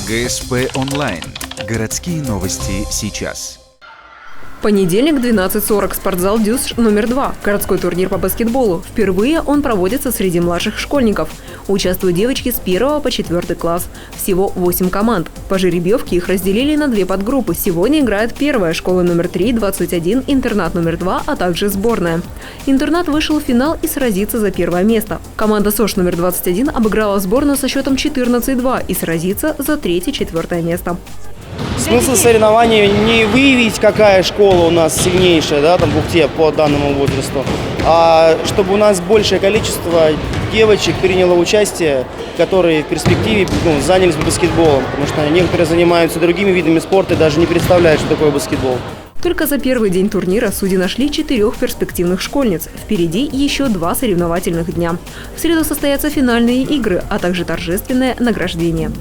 ГСП онлайн. Городские новости сейчас. Понедельник, 12:40. Спортзал «Дюсш» номер 2. Городской турнир по баскетболу. Впервые он проводится среди младших школьников. Участвуют девочки с 1 по 4 класс. Всего 8 команд. По жеребьевке их разделили на 2 подгруппы. Сегодня играет первая школа номер 3, 21, интернат номер 2, а также сборная. Интернат вышел в финал и сразится за первое место. Команда СОШ номер 21 обыграла сборную со счетом 14-2 и сразится за 3-4 место. Смысл соревнований не выявить, какая школа у нас сильнейшая, да, там в Ухте по данному возрасту, а чтобы у нас большее количество девочек приняло участие, которые в перспективе занялись бы баскетболом, потому что некоторые занимаются другими видами спорта и даже не представляют, что такое баскетбол. Только за первый день турнира судьи нашли 4 перспективных школьниц. Впереди еще 2 соревновательных дня. В среду состоятся финальные игры, а также торжественное награждение.